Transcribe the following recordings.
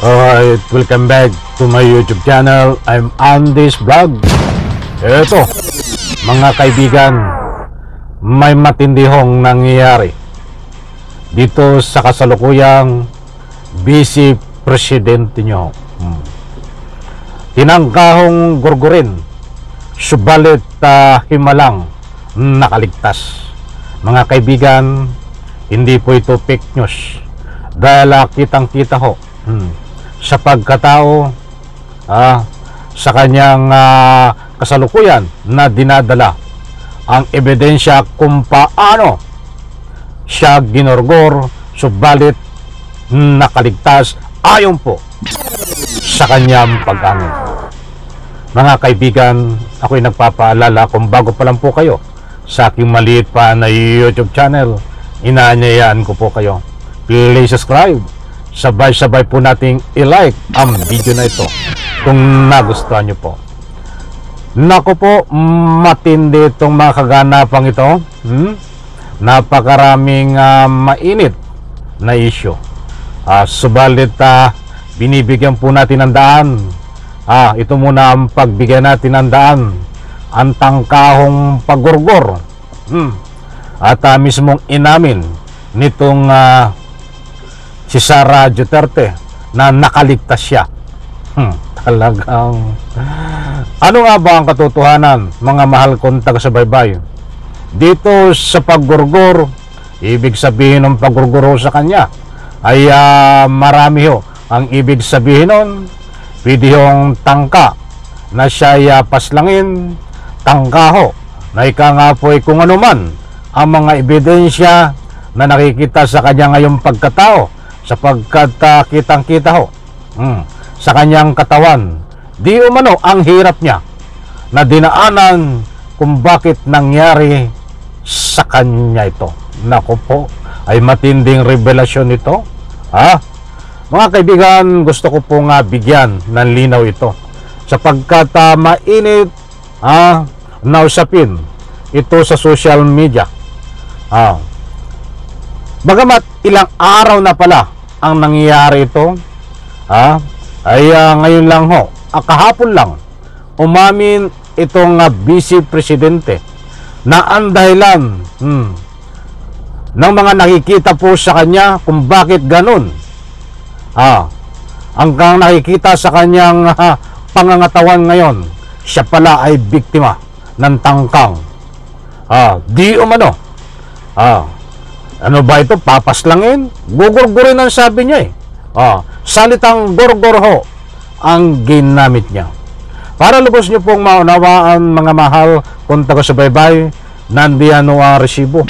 Alright, welcome back to my YouTube channel. I'm Andy's Vlog. Eto, mga kaibigan, may matindihong nangyayari dito sa kasalukuyang Vice Presidente nyo. Tinangkahong gurgurin, subalit himalang nakaligtas. Mga kaibigan, hindi po ito fake news dahil kitang-kita ho sa pagkatao sa kanyang kasalukuyan na dinadala ang ebidensya kung paano siya ginorgor, subalit nakaligtas ayon po sa kanyang pag-angin. Mga kaibigan, ako'y nagpapaalala kung bago pa lang po kayo sa aking maliit pa na YouTube channel, inaanyayaan ko po kayo, please subscribe. Sabay-sabay po nating i-like ang video na ito kung nagustuhan nyo po. Naku po, matindi itong mga kaganapang ito. Napakaraming mainit na issue. Subalit binibigyan po natin ng daan. Ito muna ang pagbigyan natin ng daan. Ang tangkahong paggurgor. At mismong inamin nitong si Sara Duterte na nakaligtas siya. Talagang ano nga ba ang katotohanan, mga mahal kong taga-subaybay? Dito sa paggurgor, ibig sabihin ng paggurguro sa kanya ay marami ho. Ang ibig sabihin nun, pwede yung tangka na siya paslangin, tangka ho na ika nga po ay kung ano man ang mga ebidensya na nakikita sa kanya ngayong pagkatao, sapagkat kitang-kita ho sa kanyang katawan, di umano ang hirap niya na dinaanan kung bakit nangyari sa kanya ito. Naku po, ay matinding revelasyon ito. Mga kaibigan, gusto ko pong bigyan ng linaw ito sapagkat mainit nausapin ito sa social media. Bagamat ilang araw na pala ang nangyayari ito, ay ngayon lang ho, kahapon lang, umamin itong Vice Presidente na ang dahilan ng mga nakikita po sa kanya kung bakit ganun. Ang nakikita sa kanyang pangangatawan ngayon, siya pala ay biktima ng tangkang. Di umano. Ano ba ito? Papaslangin? Gugurgurin ang sabi niya salitang gurgur ho ang ginamit niya. Para lubos niyo pong maunawaan, mga mahal kung taga-subaybay, nandiyan ang resibo.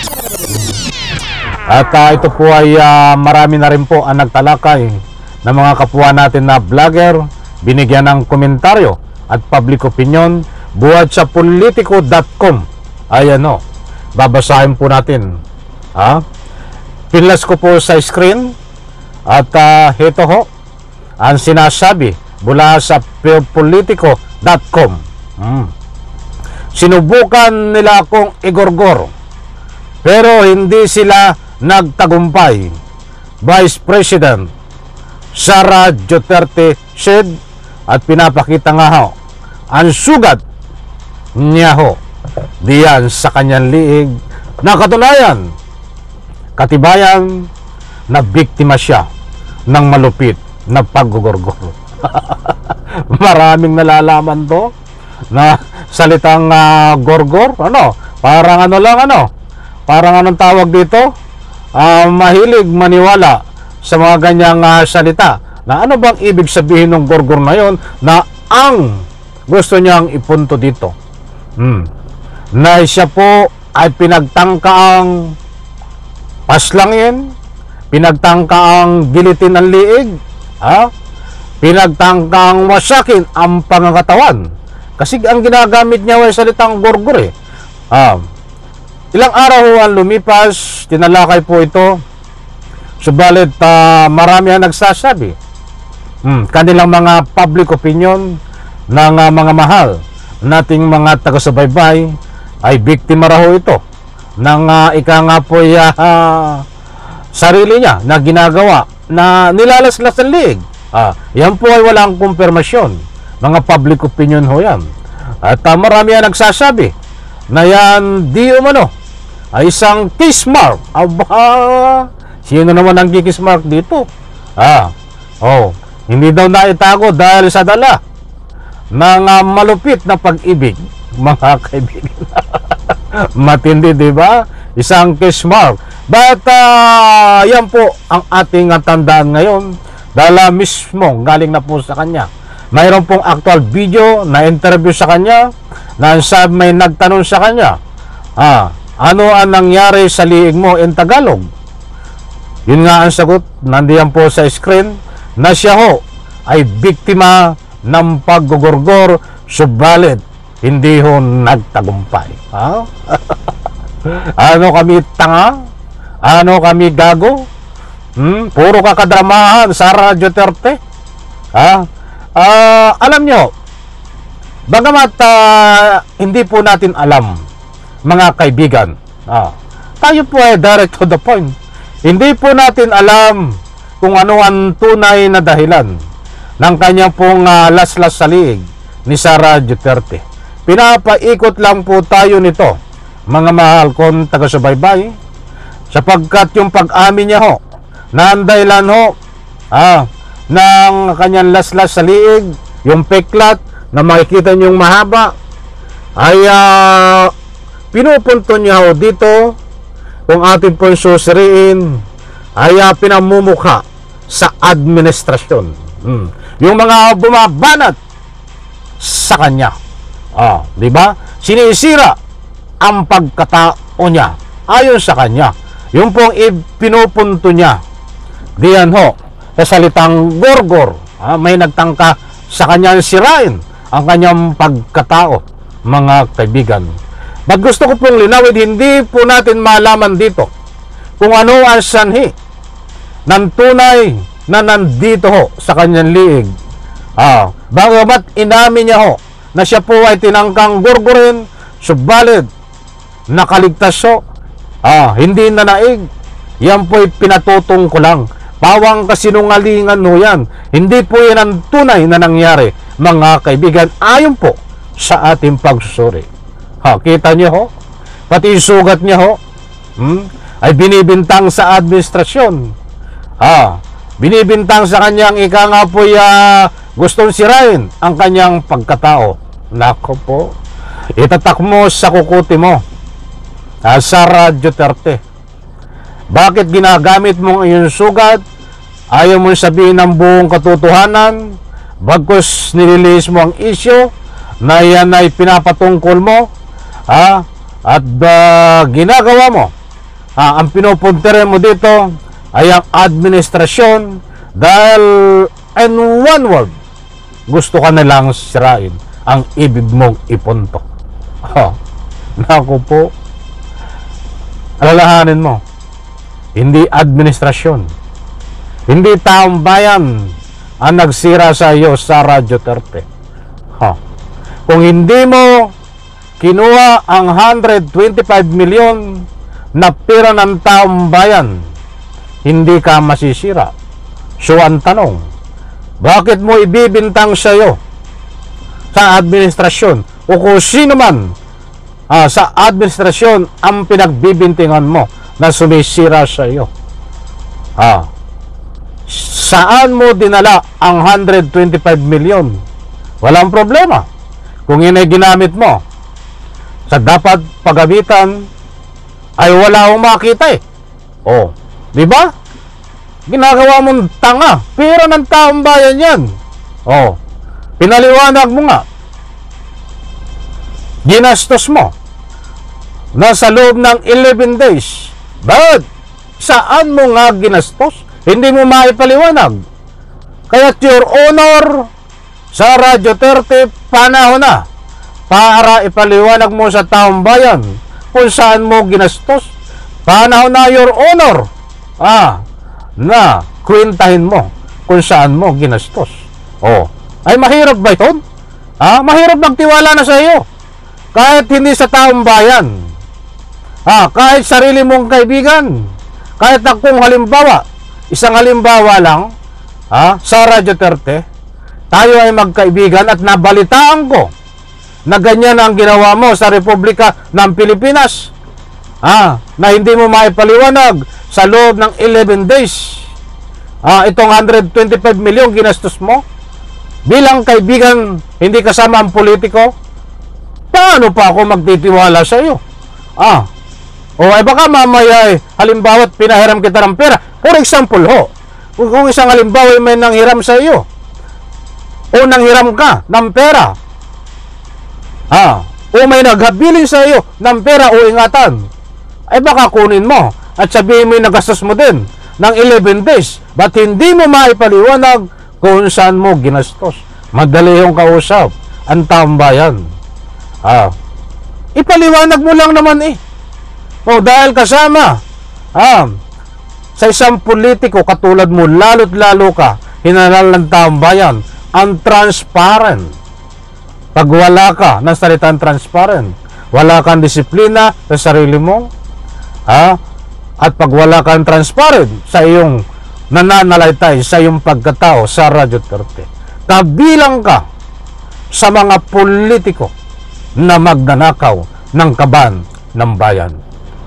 At ito po ay marami na rin po ang nagtalakay ng mga kapwa natin na vlogger, binigyan ng komentaryo at public opinion buhat sa politico.com. Ayan o, babasahin po natin. Pinlas ko po sa screen at ito ho ang sinasabi mula sa politico.com. Sinubukan nila akong igorgor pero hindi sila nagtagumpay. Vice President Sara Duterte said, at pinapakita nga ho ang sugat niya ho diyan sa kanyang liig na katunayan, katibayan na biktima siya ng malupit na paggugurgor. Maraming nalalaman to na salitang gorgor. Parang parang anong tawag dito? Mahilig maniwala sa mga ganyang salita. Na ano bang ibig sabihin ng gorgor na yon na ang gusto niyang ipunto dito? Na siya po ay pinagtangkaang paslangin, pinagtangkaang gilitin ang liig, pinagtangkaang wasakin ang pangangatawan. Kasi ang ginagamit niya ay salitang gorgor Ilang araw ang lumipas, tinalakay po ito, subalit marami ang nagsasabi. Kanilang mga public opinion ng mga mahal nating mga taga-subaybay ay biktima raw ito ng ika nga po sarili niya na ginagawa na nilalaslas ang liig Yan po ay walang kumpirmasyon. Mga public opinion ho yan. At marami yan nagsasabi na yan di umano ay isang kiss mark. Aba, sino naman ang kiss mark dito? Hindi daw naitago dahil sa dala ng malupit na pag-ibig, mga kaibigan. Matindi, di ba? Isang kiss mark. But yan po ang ating tandaan ngayon dahil mismo galing na po sa kanya. Mayroon pong actual video na interview sa kanya na may nagtanong sa kanya, ano ang nangyari sa liig mo in Tagalog? Yun nga ang sagot, nandiyan po sa screen, na siya ho ay biktima ng paggugurgor, subalit hindi ho nagtagumpay. Ano kami tanga? Ano kami gago? Puro kakadramahan sa Radyo Duterte. Alam nyo, bagamat hindi po natin alam, mga kaibigan, tayo po ay direct to the point. Hindi po natin alam kung ano ang tunay na dahilan ng kanyang pong laslas sa liig ni Sara Duterte. Pinapaikot lang po tayo nito, mga mahal kong taga-subaybay, sapagkat yung pag-amin niya ho, na ang dahilan ho, ng kanyang laslas sa liig, yung peklat na makikita niyong mahaba, ay pinupunto niya ho dito, kung ating pong susiriin, ay pinamumukha sa administrasyon. Yung mga bumabanat sa kanya. Di ba? Sinisira ang pagkatao niya ayon sa kanya. Yung pong pinupunto niya diyan ho sa salitang gorgor, may nagtangka sa kanyang sirain ang kanyang pagkatao, mga kaibigan. But gusto ko pong linawin, hindi po natin malaman dito kung ano ang sanhi ng tunay na nandito ho sa kanyang liig. Bagamat inamin niya ho na siya po ay tinangkang gurgurin, subalit nakaligtas ho, hindi na naig. Yan po ay pinatutong ko lang. Pawang kasinungalingan ho yan. Hindi po yan ang tunay na nangyari, mga kaibigan, ayon po sa ating pagsusuri. Kita niyo ho, pati yung sugat niya ho, ay binibintang sa administrasyon. Binibintang sa kanyang ika nga po gustong sirain ang kanyang pagkatao. Nako po, itatak mo sa kukuti mo, Sara Duterte. Bakit ginagamit mo ang iyong sugat? Ayaw mo sabihin ng buong katotohanan, bagkus nililis mo ang isyo na yan ay pinapatungkol mo, at ginagawa mo, ang pinupuntere mo dito ay ang administrasyon, dahil in one word, gusto ka na lang sirain ang ibig mong ipunto. Naku po, alalahanin mo, hindi administrasyon, hindi taong bayan ang nagsira sa iyo, Sara Duterte. Kung hindi mo kinuha ang 125 milyon na pera ng taong bayan, hindi ka masisira. So ang tanong, bakit mo ibibintang sa iyo, sa administrasyon, o kung sino man sa administrasyon ang pinagbibintingan mo na sumisira sa iyo? Saan mo dinala ang 125 milyon? Walang problema kung yun ay ginamit mo sa dapat paggamitan, ay wala akong makita di ba? Ginagawa mong tanga, pera ng taong bayan yan. Pinaliwanag mo nga, ginastos mo nasa loob ng 11 days. But saan mo nga ginastos? Hindi mo maipaliwanag. Kaya your honor, Sara Duterte, panahon na para ipaliwanag mo sa taong bayan kung saan mo ginastos. Panahon na, your honor, na kwentahin mo kung saan mo ginastos. Ay mahirap ba yun? Mahirap magtiwala na sa iyo, kahit hindi sa taong bayan, kahit sarili mong kaibigan. Kahit akong halimbawa, isang halimbawa lang, Sara Duterte, tayo ay magkaibigan at nabalitaan ko na ganyan ang ginawa mo sa Republika ng Pilipinas. Na hindi mo maipaliwanag sa loob ng 11 days. Itong 125 milyon ginastos mo bilang kaibigan, hindi kasama ang politiko. Paano pa ako magtitiwala sa iyo? Baka mamaya halimbawa pinahiram kita ng pera. For example kung isang halimbawa may nanghiram sa iyo o nanghiram ka ng pera, o may naghabilin sa iyo ng pera o ingatan, baka kunin mo at sabihin mo yung nagastos mo din ng 11 days. Ba't hindi mo maipaliwanag kung saan mo ginastos? Madali yung kausap ang taong bayan. Ipaliwanag mo lang naman dahil kasama sa isang politiko katulad mo, lalo't lalo ka hinanal ng taong bayan ang transparent. Pag wala ka ng salitang transparent, wala kang disiplina sa sarili mo, at pag wala kang transparent sa iyong nananalaytay, sa iyong pagkatao, Sara Duterte, kabilang ka sa mga politiko na magnanakaw ng kaban ng bayan.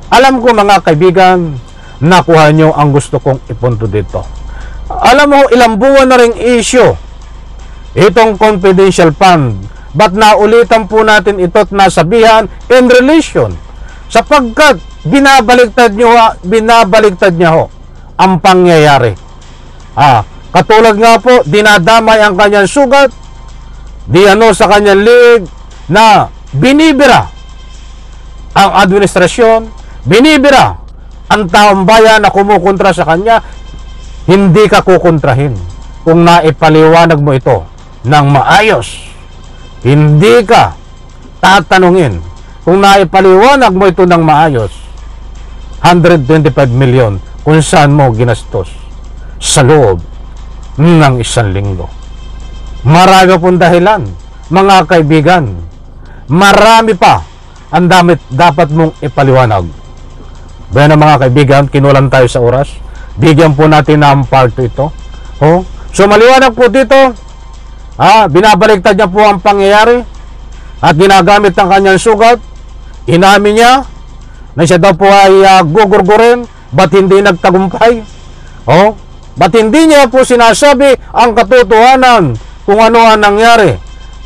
Alam ko mga kaibigan, nakuha nyo ang gusto kong ipunto dito. Alam mo, ilang buwan na ring issue itong confidential fund. Ba't naulitan po natin ito at nasabihan in relation? Sapagkat binabaliktad niya ho ang pangyayari. Katulad nga po, dinadamay ang kanyang sugat, sa kanyang liig na binibira ang administrasyon, binibira ang taong bayan na kumukontra sa kanya. Hindi ka kukontrahin kung naipaliwanag mo ito ng maayos. Hindi ka tatanungin kung naipaliwanag mo ito ng maayos. 125 million kung saan mo ginastos sa loob ng 1 linggo. Marami pong dahilan, mga kaibigan. Marami pa ang dapat mong ipaliwanag. Bueno mga kaibigan, kinulang tayo sa oras. Bigyan po natin ng part ito. So maliwanag po dito, binabaliktad niya po ang pangyayari at ginagamit ang kanyang sugat. Inamin niya na siya daw po ay gugurgurin. Ba't hindi nagtagumpay? Ba't hindi niya po sinasabi ang katotohanan kung ano ang nangyari?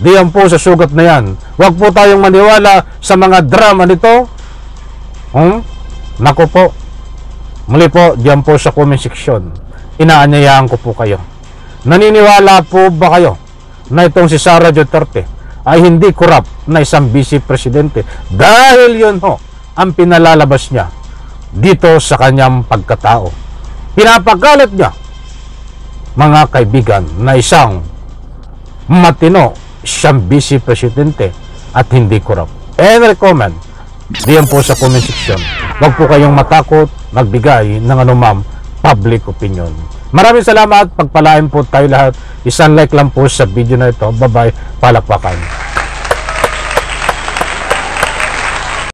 Diyan po sa sugat na yan. Huwag po tayong maniwala sa mga drama nito. Naku po. Muli po, diyan po sa comment section, inaanyayahan ko po kayo. Naniniwala po ba kayo na itong si Sara Duterte ay hindi corrupt na isang vice presidente? Dahil yun ang pinalalabas niya dito sa kanyang pagkatao. Pinapagalat niya, mga kaibigan, na isang matino siyang vice presidente at hindi corrupt. And recommend diyan po sa comment section. Huwag po kayong matakot magbigay ng anumang public opinion. Maraming salamat. Pagpalain po tayo lahat. Isang like lang po sa video na ito. Bye-bye. Palakpakan.